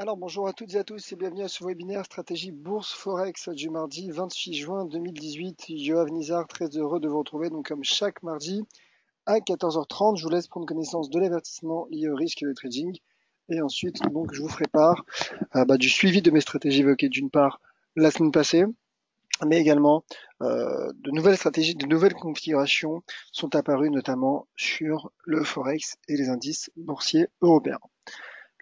Alors bonjour à toutes et à tous et bienvenue à ce webinaire Stratégie Bourse Forex du mardi 26 juin 2018. Yoav Nizar, très heureux de vous retrouver donc comme chaque mardi à 14h30. Je vous laisse prendre connaissance de l'avertissement lié au risque de trading et ensuite donc je vous ferai part du suivi de mes stratégies évoquées d'une part la semaine passée, mais également de nouvelles stratégies, de nouvelles configurations sont apparues notamment sur le Forex et les indices boursiers européens.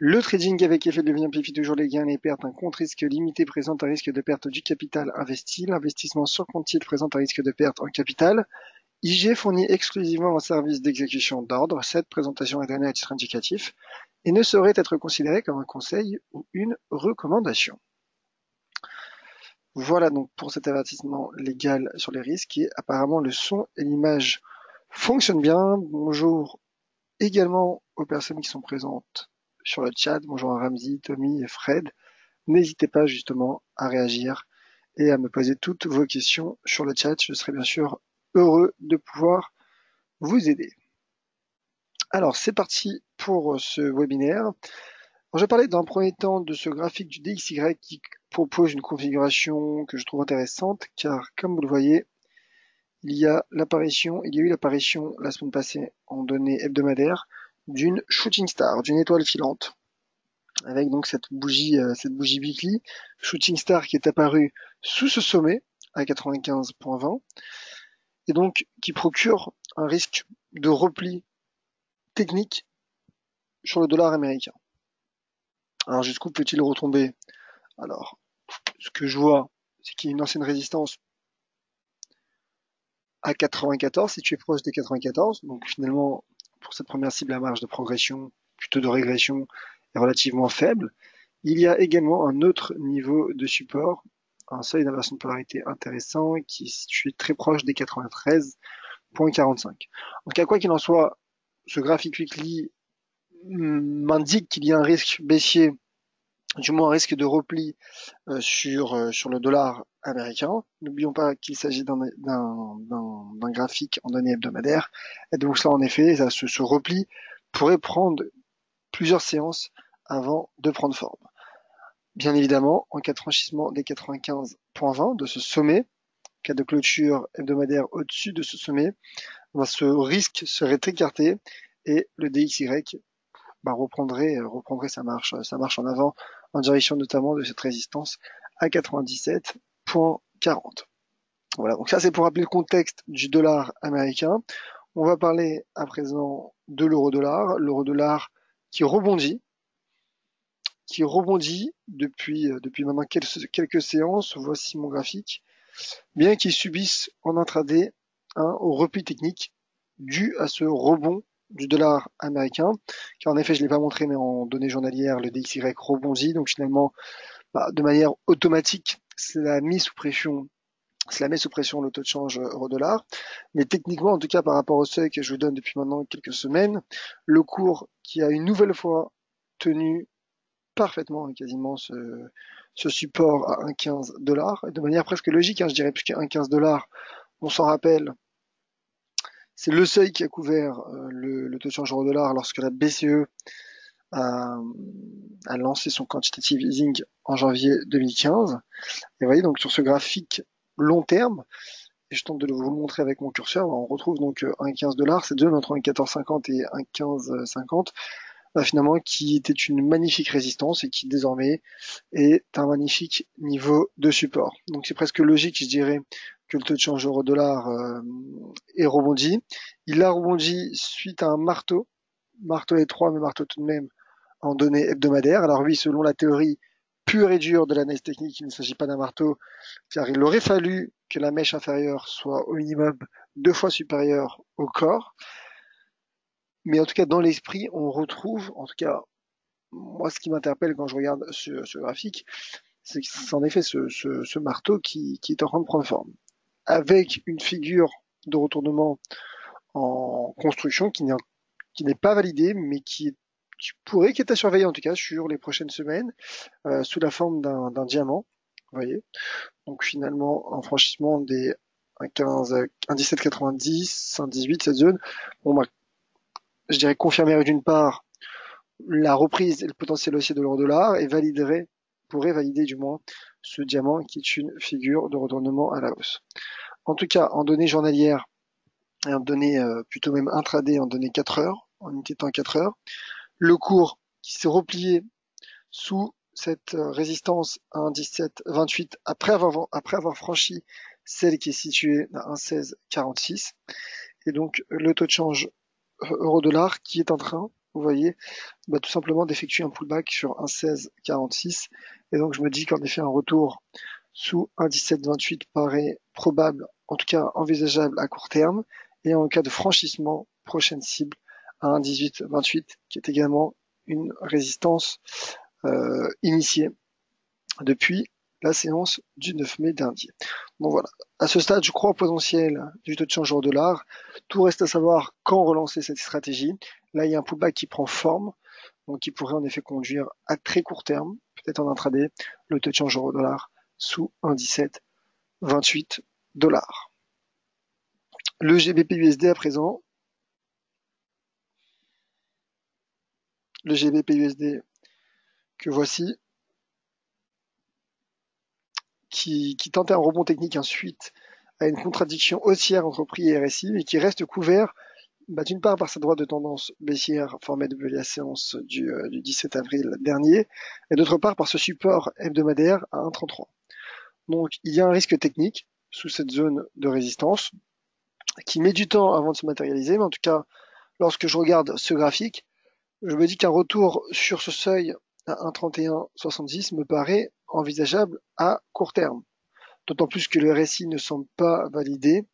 Le trading avec effet de levier amplifie toujours les gains et les pertes. Un compte risque limité présente un risque de perte du capital investi. L'investissement sur compte titre présente un risque de perte en capital. IG fournit exclusivement un service d'exécution d'ordre. Cette présentation est donnée à titre indicatif et ne saurait être considérée comme un conseil ou une recommandation. Voilà donc pour cet avertissement légal sur les risques et apparemment le son et l'image fonctionnent bien. Bonjour également aux personnes qui sont présentes sur le chat. Bonjour à Ramzi, Tommy et Fred. N'hésitez pas justement à réagir et à me poser toutes vos questions sur le chat. Je serai bien sûr heureux de pouvoir vous aider. Alors c'est parti pour ce webinaire. Alors, je vais parler d'un premier temps de ce graphique du DXY qui propose une configuration que je trouve intéressante car comme vous le voyez, il y a eu l'apparition la semaine passée en données hebdomadaires d'une shooting star, d'une étoile filante, avec donc cette bougie weekly, shooting star qui est apparue sous ce sommet à 95,20 et donc qui procure un risque de repli technique sur le dollar américain. Alors jusqu'où peut-il retomber? Alors, ce que je vois, c'est qu'il y a une ancienne résistance à 94, si tu es proche des 94, donc finalement, pour cette première cible, la marge de progression, plutôt de régression, est relativement faible. Il y a également un autre niveau de support, un seuil d'inversion de polarité intéressant qui est situé très proche des 93,45. Donc, quoi qu'il en soit, ce graphique weekly m'indique qu'il y a un risque baissier, du moins un risque de repli sur le dollar américain. N'oublions pas qu'il s'agit d'un graphique en données hebdomadaires. Et donc ça, en effet, ce repli pourrait prendre plusieurs séances avant de prendre forme. Bien évidemment, en cas de franchissement des 95,20 de ce sommet, cas de clôture hebdomadaire au-dessus de ce sommet, ce risque serait écarté et le DXY reprendrait sa marche en avant en direction notamment de cette résistance à 97,40. Voilà, donc ça c'est pour rappeler le contexte du dollar américain. On va parler à présent de l'euro-dollar qui rebondit depuis maintenant quelques séances. Voici mon graphique. Bien qu'il subisse en intraday un repli technique dû à ce rebond du dollar américain, car en effet, je ne l'ai pas montré, mais en données journalières, le DXY rebondit, donc finalement, de manière automatique, cela met sous pression le taux de change euro-dollar, mais techniquement, en tout cas par rapport au seuil que je vous donne depuis maintenant quelques semaines, le cours qui a une nouvelle fois tenu parfaitement quasiment ce support à 1,15 $, de manière presque logique, je dirais, puisque 1,15 $, on s'en rappelle, c'est le seuil qui a couvert le taux de change euro-dollar lorsque la BCE a lancé son quantitative easing en janvier 2015. Et vous voyez, donc sur ce graphique long terme, et je tente de vous le montrer avec mon curseur, on retrouve donc 1,15 $, cette zone entre 1,1450 et 1,1550, finalement, qui était une magnifique résistance et qui désormais est un magnifique niveau de support. Donc c'est presque logique, je dirais, que le taux de change euro-dollar ait rebondi. Il a rebondi suite à un marteau étroit, mais marteau tout de même en données hebdomadaires. Alors oui, selon la théorie pure et dure de l'analyse technique, il ne s'agit pas d'un marteau, car il aurait fallu que la mèche inférieure soit au minimum 2 fois supérieure au corps. Mais en tout cas, dans l'esprit, on retrouve, en tout cas, moi, ce qui m'interpelle quand je regarde ce graphique, c'est en effet ce marteau qui est en train de prendre forme, avec une figure de retournement en construction qui n'est pas validée, mais qui est à surveiller en tout cas sur les prochaines semaines, sous la forme d'un diamant, vous voyez. Donc finalement, un franchissement des 1,15, 1,1790, 1,18, cette zone, je dirais confirmer d'une part la reprise et le potentiel haussier de l'euro-dollar et pourrait valider du moins ce diamant qui est une figure de retournement à la hausse. En tout cas, en données journalières et en données plutôt même intraday, en données 4 heures, en unité de temps 4 heures, le cours qui s'est replié sous cette résistance à 1,1728 après avoir franchi celle qui est située à 1,1646. Et donc le taux de change euro-dollar qui est en train, vous voyez, tout simplement d'effectuer un pullback sur 1,1646. Et donc je me dis qu'en effet un retour sous 1,1728 paraît probable, en tout cas envisageable à court terme. Et en cas de franchissement, prochaine cible à 1,1828 qui est également une résistance initiée depuis la séance du 9 mai dernier. Donc voilà. À ce stade, je crois au potentiel du taux de change euro-dollar. Tout reste à savoir quand relancer cette stratégie. Là, il y a un pullback qui prend forme, donc qui pourrait en effet conduire à très court terme, peut-être en intraday, le taux de change euro-dollar sous 1,1728 $. Le GBP USD à présent. Le GBP USD que voici, qui tentait un rebond technique ensuite à une contradiction haussière entre prix et RSI, mais qui reste couvert d'une part par sa droite de tendance baissière formée depuis la séance du 17 avril dernier, et d'autre part par ce support hebdomadaire à 1,33. Donc il y a un risque technique sous cette zone de résistance qui met du temps avant de se matérialiser, mais en tout cas, lorsque je regarde ce graphique, je me dis qu'un retour sur ce seuil à 1,3170 me paraît envisageable à court terme. D'autant plus que le RSI ne semble pas valider,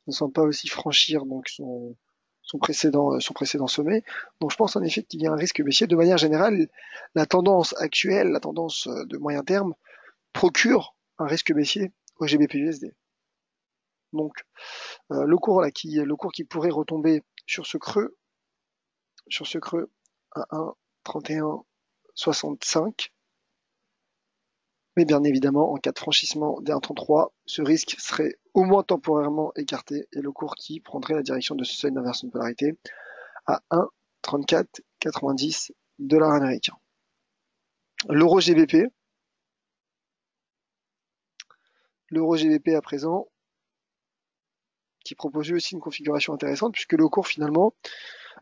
ne semble pas aussi franchir donc son précédent sommet. Donc je pense en effet qu'il y a un risque baissier. De manière générale, la tendance actuelle, la tendance de moyen terme, procure un risque baissier au GBP/USD. Donc le cours qui pourrait retomber sur ce creux à 1,3165. Mais bien évidemment, en cas de franchissement des 1,33, ce risque serait au moins temporairement écarté et le cours qui prendrait la direction de ce seuil d'inversion de polarité à 1,3490 $ américains. L'euro GBP à présent, qui propose aussi une configuration intéressante puisque le cours finalement,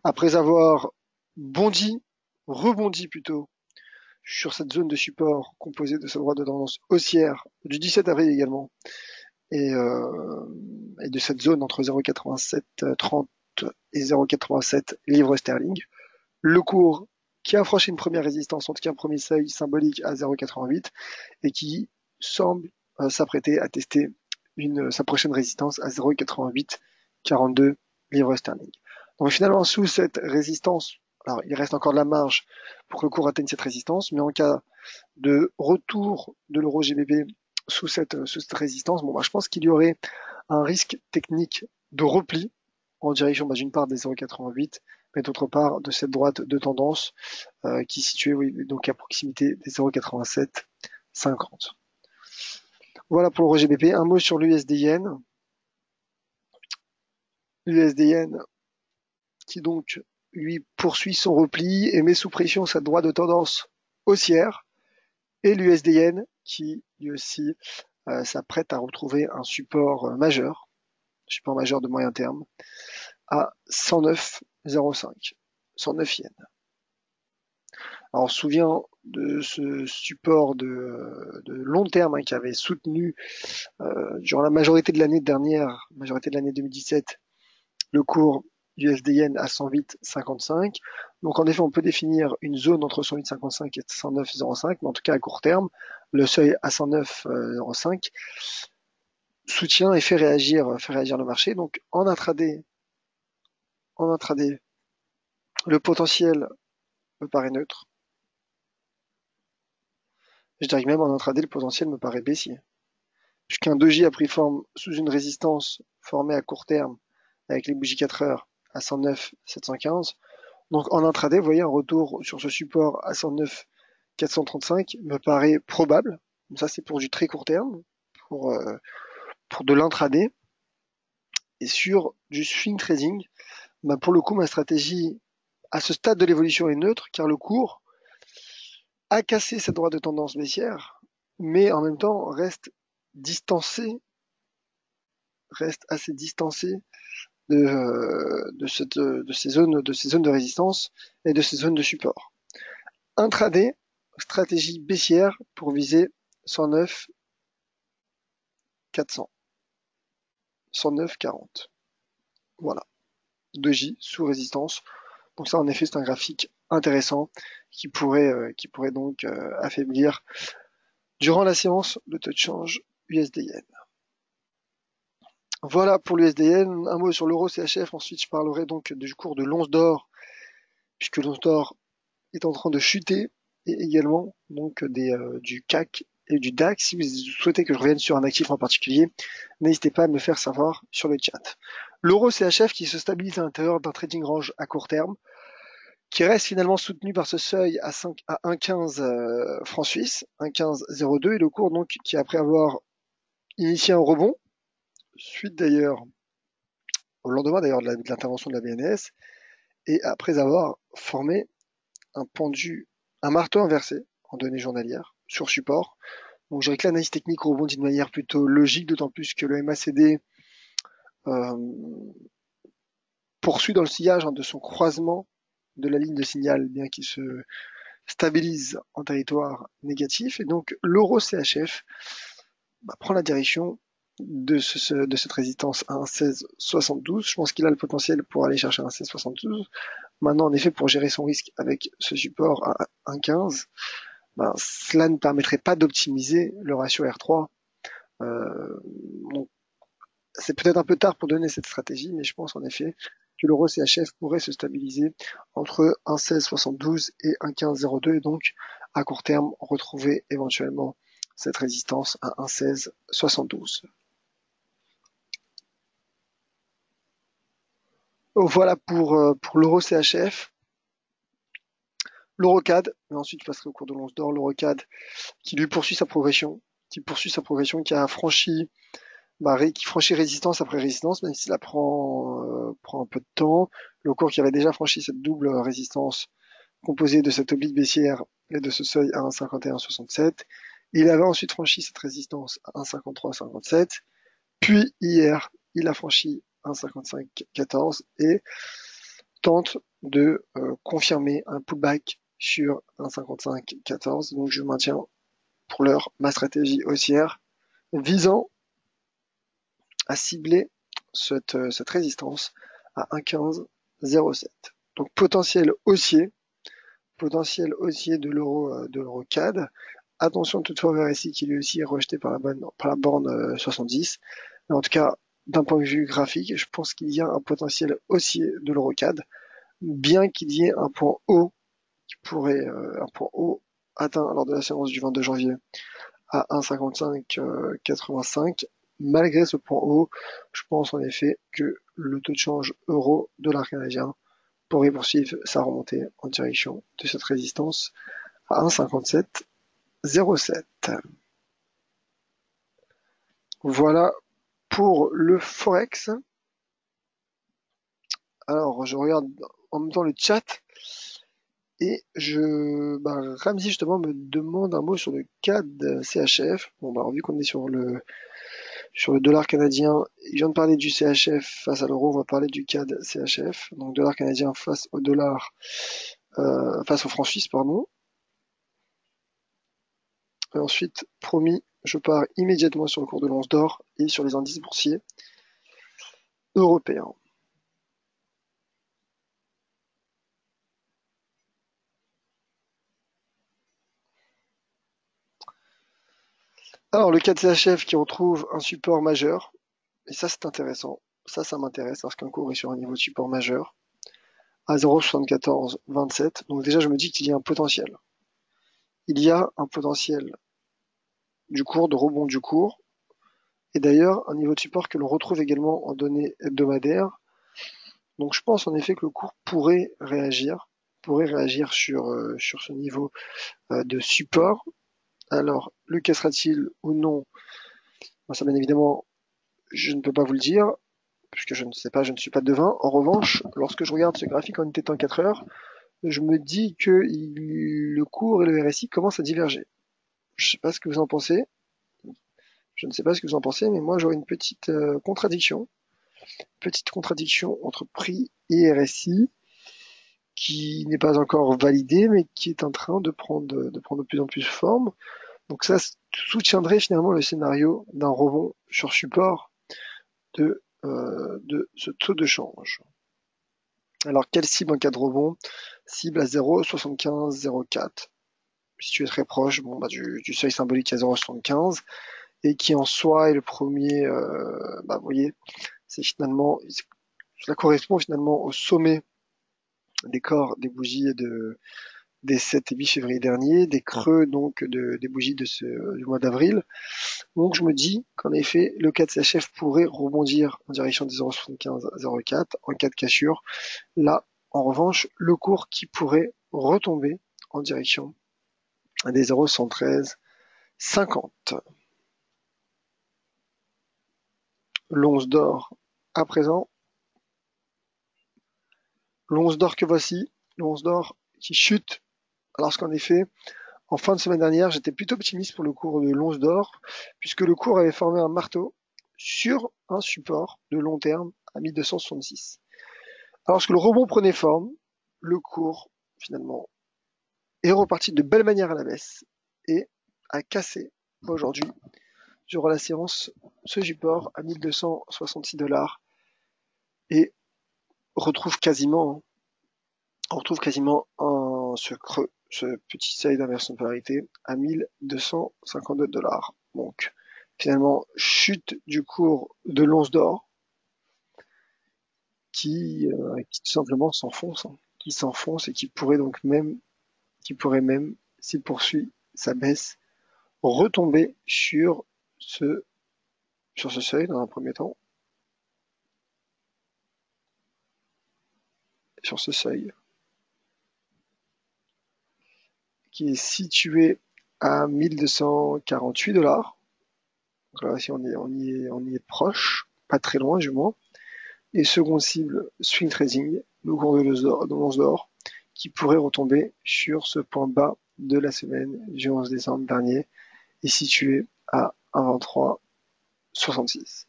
après avoir rebondi plutôt, sur cette zone de support composée de sa droite de tendance haussière du 17 avril également et de cette zone entre 0,8730 et 0,87 livres sterling. Le cours qui a franchi une première résistance, en tout cas un premier seuil symbolique à 0,88 et qui semble s'apprêter à tester sa prochaine résistance à 0,8842 livres sterling. Donc finalement, sous cette résistance, alors il reste encore de la marge pour que le cours atteigne cette résistance, mais en cas de retour de l'euro GBP sous cette résistance, je pense qu'il y aurait un risque technique de repli en direction d'une part des 0,88, mais d'autre part de cette droite de tendance qui est située donc à proximité des 0,8750. Voilà pour l'euro GBP. Un mot sur l'USD-Yen. L'USD-Yen qui donc lui poursuit son repli et met sous pression sa droite de tendance haussière, et l'USD-Yen qui lui aussi s'apprête à retrouver un support majeur de moyen terme à 109,05, 109 yens. Alors on se souvient de ce support de long terme qui avait soutenu durant la majorité de l'année dernière, majorité de l'année 2017, le cours USD-Yen à 108,55. Donc en effet, on peut définir une zone entre 108,55 et 109,05, mais en tout cas à court terme, le seuil à 109,05 soutient et fait réagir le marché. Donc en intraday, le potentiel me paraît neutre. Je dirais que même en intraday, le potentiel me paraît baissier. Puisqu'un doji a pris forme sous une résistance formée à court terme avec les bougies 4 heures à 109,715. Donc en intraday, vous voyez, un retour sur ce support à 109,435 me paraît probable. Donc ça, c'est pour du très court terme, pour de l'intraday. Et sur du swing trading, pour le coup, ma stratégie à ce stade de l'évolution est neutre car le cours a cassé cette droite de tendance baissière, mais en même temps reste assez distancé de ces zones de résistance et de ces zones de support. Intraday, stratégie baissière pour viser 109 400, 109 40. Voilà, 2J sous résistance. Donc ça, en effet, c'est un graphique intéressant qui pourrait donc affaiblir durant la séance le taux de change USD-Yen. Voilà pour l'USD-Yen. Un mot sur l'euro CHF. Ensuite, je parlerai donc du cours de l'once d'or, puisque l'once d'or est en train de chuter, et également donc du CAC et du DAX. Si vous souhaitez que je revienne sur un actif en particulier, n'hésitez pas à me le faire savoir sur le chat. L'euro CHF qui se stabilise à l'intérieur d'un trading range à court terme, qui reste finalement soutenu par ce seuil à 1,15 francs suisses, 1,1502, et le cours donc qui, après avoir initié un rebond, suite d'ailleurs au lendemain d'ailleurs de l'intervention de la BNS, et après avoir formé un marteau inversé en données journalières sur support. Donc je dirais que l'analyse technique rebondit de manière plutôt logique, d'autant plus que le MACD poursuit dans le sillage de son croisement de la ligne de signal, bien qu'il se stabilise en territoire négatif. Et donc l'euro CHF prend la direction de cette résistance à 1,1672. Je pense qu'il a le potentiel pour aller chercher un 1,1672. Maintenant, en effet, pour gérer son risque avec ce support à 1,15, cela ne permettrait pas d'optimiser le ratio R3. Donc, c'est peut-être un peu tard pour donner cette stratégie, mais je pense en effet que l'euro CHF pourrait se stabiliser entre 1,1672 et 1,1502 et donc à court terme retrouver éventuellement cette résistance à 1,1672. Voilà pour l'euro CHF. L'Eurocad, mais ensuite je passerai au cours de l'once d'or, l'Eurocad qui lui poursuit sa progression, qui a franchi qui franchit résistance après résistance, même si cela prend un peu de temps. Le cours qui avait déjà franchi cette double résistance composée de cette oblique baissière et de ce seuil à 1,5167. Il avait ensuite franchi cette résistance à 1,5357. Puis hier, il a franchi 1,5514 et tente de confirmer un pullback sur 1,5514. Donc je maintiens pour l'heure ma stratégie haussière visant à cibler cette résistance à 1,1507. Donc potentiel haussier de l'Eurocad. Attention toutefois vers ici qui lui aussi est rejeté par la borne 70. Mais en tout cas, d'un point de vue graphique, je pense qu'il y a un potentiel haussier de l'Eurocad, bien qu'il y ait un point haut atteint lors de la séance du 22 janvier à 1,5585. Malgré ce point haut, je pense en effet que le taux de change euro-dollar canadien pourrait poursuivre sa remontée en direction de cette résistance à 1,5707. Voilà pour le Forex. Alors, je regarde en même temps le chat et Ramzi justement me demande un mot sur le CAD CHF. Bon, vu qu'on est sur le dollar canadien, il vient de parler du CHF face à l'euro, on va parler du CAD CHF. Donc dollar canadien face au dollar, face au franc suisse, pardon. Et ensuite, promis, je pars immédiatement sur le cours de l'once d'or et sur les indices boursiers européens. Alors le CAD CHF qui retrouve un support majeur, et ça c'est intéressant, ça m'intéresse parce qu'un cours est sur un niveau de support majeur à 0,7427. Donc déjà je me dis qu'il y a un potentiel. Il y a un potentiel du cours, de rebond du cours, et d'ailleurs un niveau de support que l'on retrouve également en données hebdomadaires. Donc je pense en effet que le cours pourrait réagir sur ce niveau de support. Alors, le cassera-t-il ou non? Ça, bien évidemment, je ne peux pas vous le dire. puisque je ne sais pas, je ne suis pas devin. En revanche, lorsque je regarde ce graphique en étant 4 heures, je me dis que le cours et le RSI commencent à diverger. Je ne sais pas ce que vous en pensez. Je ne sais pas ce que vous en pensez, mais moi j'aurais une petite contradiction entre prix et RSI qui n'est pas encore validée, mais qui est en train de prendre de plus en plus forme. Donc ça soutiendrait finalement le scénario d'un rebond sur support de ce taux de change. Alors quelle cible en cas de rebond? Cible à 0,75, 0,4. Si tu es très proche bon, bah, du seuil symbolique à 0,75 et qui en soi est le premier, vous voyez, c'est finalement, cela correspond finalement au sommet des corps des bougies des 7 et 8 février dernier, des creux donc des bougies du mois d'avril. Donc je me dis qu'en effet, le 4 CHF pourrait rebondir en direction des 0,75 à 0,4 en cas de cassure. Là, en revanche, le cours qui pourrait retomber en direction des 0,113 50. L'once d'or à présent. L'once d'or que voici. L'once d'or qui chute. Alors qu'en effet, en fin de semaine dernière, j'étais plutôt optimiste pour le cours de l'once d'or, puisque le cours avait formé un marteau sur un support de long terme à 1266. Alors que le rebond prenait forme, le cours, finalement, est reparti de belle manière à la baisse et a cassé aujourd'hui, durant la séance, ce support à 1266 $ et retrouve quasiment ce creux, ce petit seuil d'inversion de polarité à 1252 $. Donc, finalement, chute du cours de l'once d'or qui tout simplement s'enfonce, qui s'enfonce et qui pourrait même, s'il poursuit sa baisse, retomber ce, sur ce seuil dans un premier temps, sur ce seuil qui est situé à 1248 $. Donc là, si on y est proche, pas très loin du moins. Et seconde cible, swing trading, le cours de l'once d'or, qui pourrait retomber sur ce point bas de la semaine du 11 décembre dernier, est situé à 1,2366.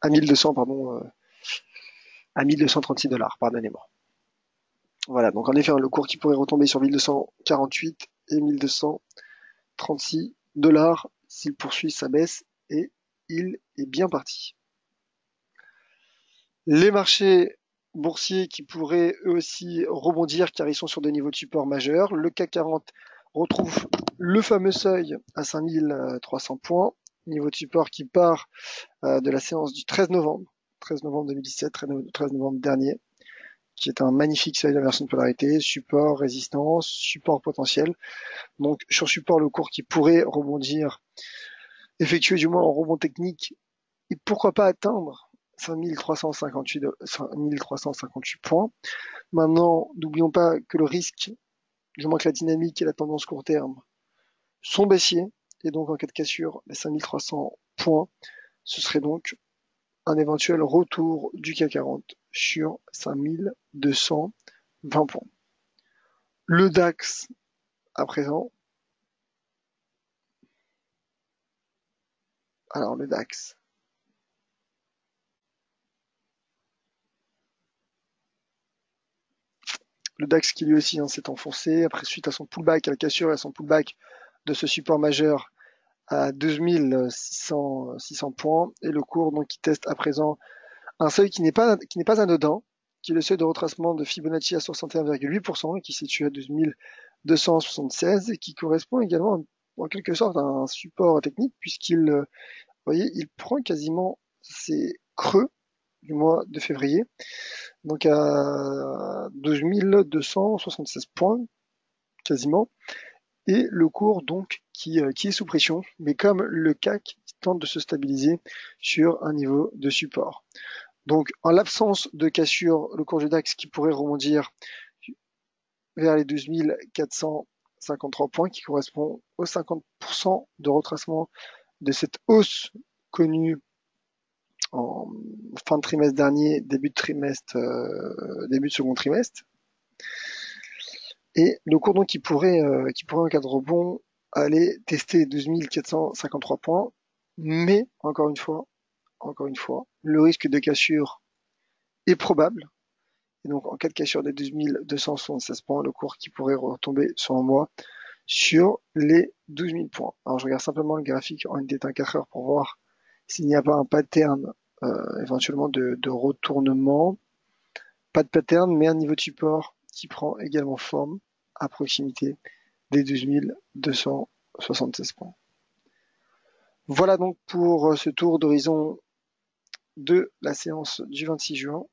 À 1200, pardon, à 1236 $, pardonnez-moi. Voilà, donc en effet, le cours qui pourrait retomber sur 1248 et 1236 $ s'il poursuit sa baisse, et il est bien parti. Les marchés boursiers qui pourraient eux aussi rebondir car ils sont sur des niveaux de support majeurs. Le CAC 40 retrouve le fameux seuil à 5300 points, niveau de support qui part de la séance du 13 novembre 2017, 13 novembre dernier, qui est un magnifique seuil d'inversion de polarité, support, résistance, support potentiel. Donc sur support, le cours qui pourrait rebondir, effectuer du moins un rebond technique, et pourquoi pas atteindre 5358 points. Maintenant, n'oublions pas que le risque, du moins que la dynamique et la tendance court terme, sont baissiers, et donc en cas de cassure, les 5300 points, ce serait donc un éventuel retour du CAC 40 sur 5220 points. Le DAX, à présent. Alors le DAX. Le DAX qui lui aussi s'est enfoncé, après suite à son pullback, à la cassure et à son pullback de ce support majeur à 12 600 points, et le cours donc qui teste à présent un seuil qui n'est pas anodin, qui est le seuil de retracement de Fibonacci à 61,8% et qui se situe à 12 276 et qui correspond également en quelque sorte à un support technique puisqu'il voyez, il prend quasiment ses creux du mois de février, donc à 12 276 points quasiment, et le cours donc qui est sous pression, mais comme le CAC tente de se stabiliser sur un niveau de support. Donc en l'absence de cassure, le cours du DAX qui pourrait rebondir vers les 12 453 points, qui correspond aux 50% de retracement de cette hausse connue en fin de trimestre dernier, début de second trimestre. Et le cours donc qui pourrait en cas de rebond aller tester 12 453 points, mais encore une fois, le risque de cassure est probable. Et donc en cas de cassure des 12 276 points, le cours qui pourrait retomber selon moi sur les 12 000 points. Alors je regarde simplement le graphique en une détente 4 heures pour voir s'il n'y a pas un pattern éventuellement de retournement. Pas de pattern, mais un niveau de support qui prend également forme à proximité des 12 276 points. Voilà donc pour ce tour d'horizon de la séance du 26 juin.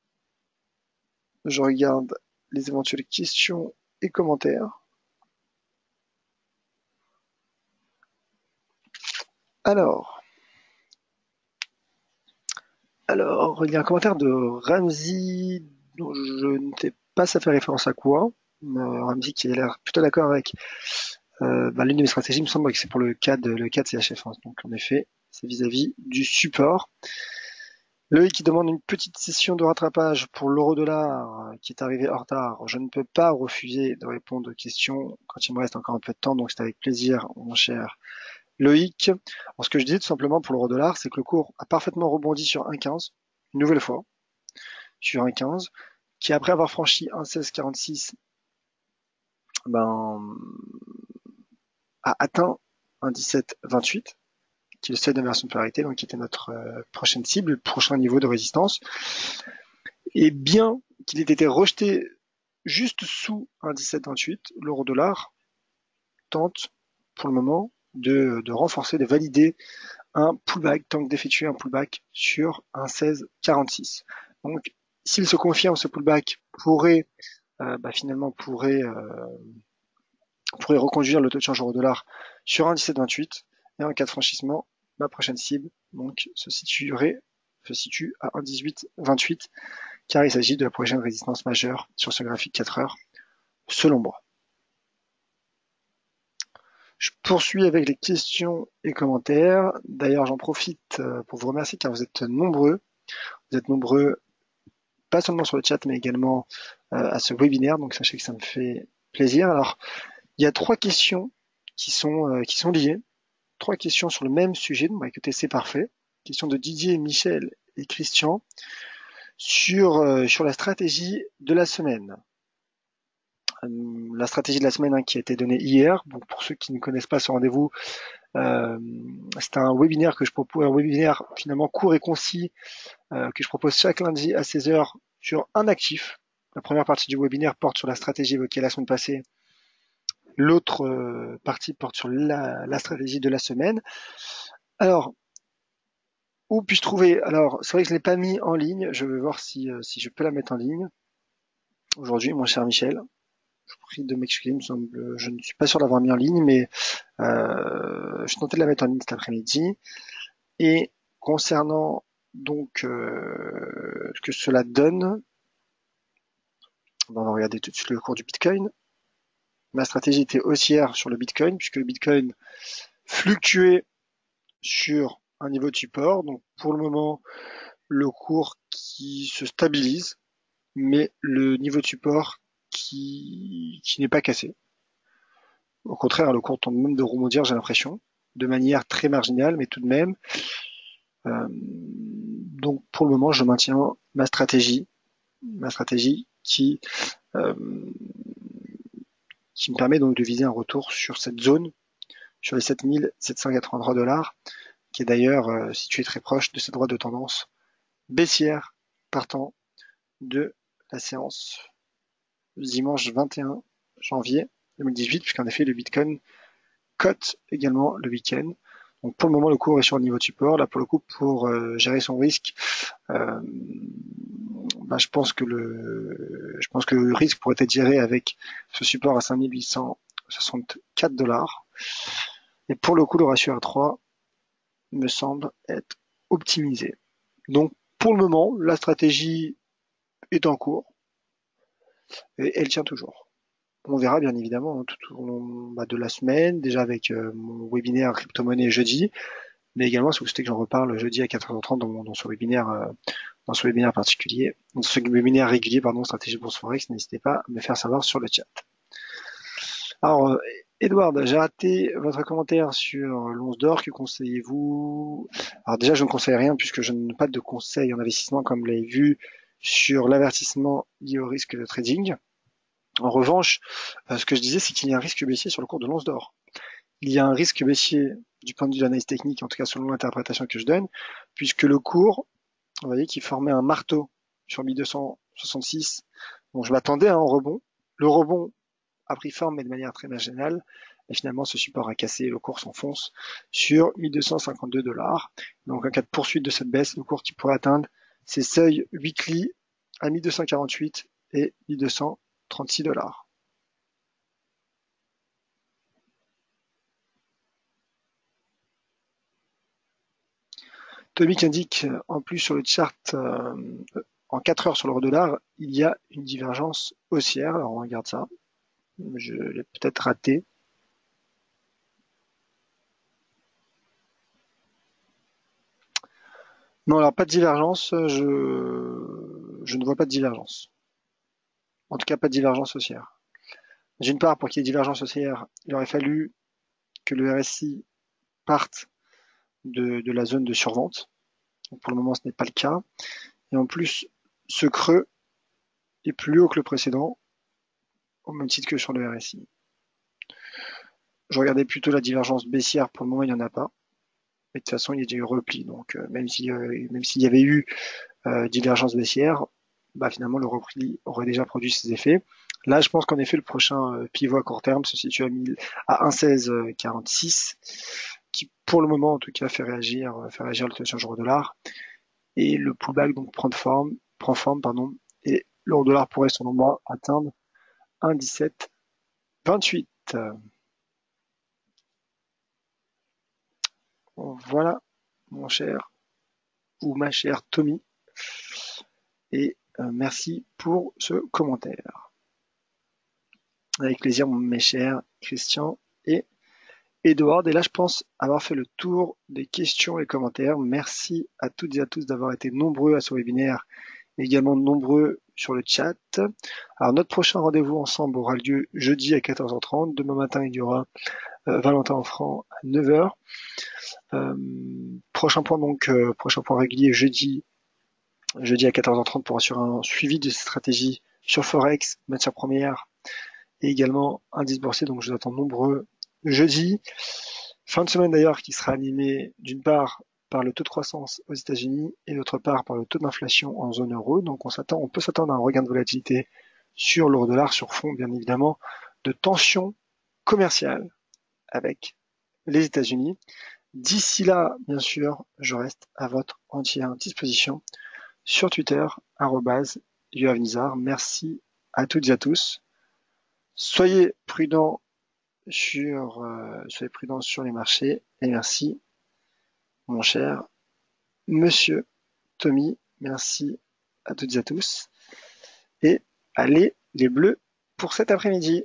Je regarde les éventuelles questions et commentaires. Alors, il y a un commentaire de Ramsey, dont je ne sais pas ça fait référence à quoi. Ramsey qui a l'air plutôt d'accord avec l'une de mes stratégies, il me semble que c'est pour le CAD CHF. Donc en effet, c'est vis-à-vis du support. Loïc qui demande une petite session de rattrapage pour l'euro-dollar qui est arrivé en retard. Je ne peux pas refuser de répondre aux questions quand il me reste encore un peu de temps, donc c'est avec plaisir, mon cher Loïc. Alors, ce que je disais tout simplement pour l'euro-dollar, c'est que le cours a parfaitement rebondi sur 1,15, une nouvelle fois, sur 1,15, qui après avoir franchi 1,1646, a atteint 1,1728, qui est le seuil d'inversion de polarité, donc qui était notre prochaine cible, le prochain niveau de résistance. Et bien qu'il ait été rejeté juste sous 1,1728, l'euro-dollar tente pour le moment de renforcer, de valider un pullback, tente d'effectuer un pullback sur un 16,46. Donc, s'il se confirme, ce pullback pourrait reconduire le taux de change euro-dollar sur un 17,28 et en cas de franchissement, ma prochaine cible donc se situe à 1,1828 car il s'agit de la prochaine résistance majeure sur ce graphique 4 heures selon moi. Je poursuis avec les questions et commentaires. D'ailleurs, j'en profite pour vous remercier car vous êtes nombreux. Vous êtes nombreux, pas seulement sur le chat, mais également à ce webinaire. Donc, sachez que ça me fait plaisir. Alors, il y a 3 questions qui sont liées. 3 questions sur le même sujet. Donc, écoutez, c'est parfait. Question de Didier, Michel et Christian sur la stratégie de la semaine. La stratégie de la semaine qui a été donnée hier. Donc, pour ceux qui ne connaissent pas ce rendez-vous, c'est un webinaire que je propose, un webinaire finalement court et concis que je propose chaque lundi à 16h sur un actif. La première partie du webinaire porte sur la stratégie évoquée la semaine passée. L'autre partie porte sur la stratégie de la semaine. Alors, où puis-je trouver? Alors, c'est vrai que je ne l'ai pas mis en ligne. Je vais voir si je peux la mettre en ligne aujourd'hui, mon cher Michel. Je vous prie de m'excuser, je ne suis pas sûr d'avoir mis en ligne, mais je tentais de la mettre en ligne cet après-midi. Et concernant donc ce que cela donne, on va regarder tout de suite le cours du Bitcoin. Ma stratégie était haussière sur le Bitcoin, puisque le Bitcoin fluctuait sur un niveau de support. Donc pour le moment, le cours qui se stabilise, mais le niveau de support qui n'est pas cassé. Au contraire, le cours tente même de rebondir, j'ai l'impression, de manière très marginale, mais tout de même. Donc pour le moment, je maintiens ma stratégie qui me permet donc de viser un retour sur cette zone, sur les 7 783 $, qui est d'ailleurs situé très proche de cette droite de tendance baissière partant de la séance dimanche 21 janvier 2018, puisqu'en effet le Bitcoin cote également le week-end. Donc pour le moment le cours est sur le niveau de support. Là pour le coup pour gérer son risque, je pense que le risque pourrait être géré avec ce support à 5 864 $. Et pour le coup le ratio R3 me semble être optimisé. Donc pour le moment la stratégie est en cours et elle tient toujours. On verra bien évidemment tout au long de la semaine, déjà avec mon webinaire crypto-monnaie jeudi, mais également si vous souhaitez que j'en reparle jeudi à 14h30 dans ce webinaire, particulier, dans ce webinaire régulier, stratégie bourse forex, n'hésitez pas à me faire savoir sur le chat. Alors, Edward, j'ai raté votre commentaire sur l'once d'or. Que conseillez-vous? Alors déjà, je ne conseille rien puisque je n'ai pas de conseils en investissement comme vous l'avez vu sur l'avertissement lié au risque de trading. En revanche, ce que je disais, c'est qu'il y a un risque baissier sur le cours de l'once d'or. Il y a un risque baissier du point de vue de l'analyse technique, en tout cas selon l'interprétation que je donne, puisque le cours, vous voyez, qui formait un marteau sur 1266. Donc je m'attendais à un rebond. Le rebond a pris forme, mais de manière très marginale. Et finalement, ce support a cassé, le cours s'enfonce sur 1252 $. Donc, en cas de poursuite de cette baisse, le cours qui pourrait atteindre ses seuils weekly à 1248 et 1236 $. Tommy qui indique en plus sur le chart en 4 heures sur l'euro-dollar, il y a une divergence haussière. Alors on regarde ça. Je l'ai peut-être raté. Non, alors pas de divergence, je ne vois pas de divergence. En tout cas, pas de divergence haussière. D'une part, pour qu'il y ait divergence haussière, il aurait fallu que le RSI parte de la zone de survente. Donc pour le moment, ce n'est pas le cas. Et en plus, ce creux est plus haut que le précédent, au même titre que sur le RSI. Je regardais plutôt la divergence baissière, pour le moment, il n'y en a pas. Mais de toute façon, il y a déjà eu repli. Donc, même s'il y avait eu divergence baissière, finalement, le repli aurait déjà produit ses effets. Là, je pense qu'en effet, le prochain pivot à court terme se situe à 1,1646, qui, pour le moment, en tout cas, fait réagir le taux sur euro-dollar. Et le pullback, donc, prend forme, et l'euro-dollar pourrait, selon moi, atteindre 1,1728. Voilà, mon cher, ou ma chère Tommy. Et merci pour ce commentaire. Avec plaisir, mes chers Christian et Edouard. Et là, je pense avoir fait le tour des questions et commentaires. Merci à toutes et à tous d'avoir été nombreux à ce webinaire, mais également nombreux sur le chat. Alors, notre prochain rendez-vous ensemble aura lieu jeudi à 14h30. Demain matin, il y aura Valentin Enfrand à 9h. Prochain point régulier jeudi à 14h30 pour assurer un suivi de stratégies sur Forex, matières premières et également indice boursier. Donc je vous attends nombreux jeudi. Fin de semaine d'ailleurs qui sera animée d'une part par le taux de croissance aux États-Unis et d'autre part par le taux d'inflation en zone euro. Donc on peut s'attendre à un regain de volatilité sur l'euro-dollar sur fond bien évidemment de tensions commerciales avec les États-Unis. D'ici là, bien sûr, je reste à votre entière disposition sur Twitter, @yoavnizar. Merci à toutes et à tous. Soyez prudents sur les marchés et merci, mon cher monsieur Tommy. Merci à toutes et à tous. Et allez les bleus pour cet après-midi.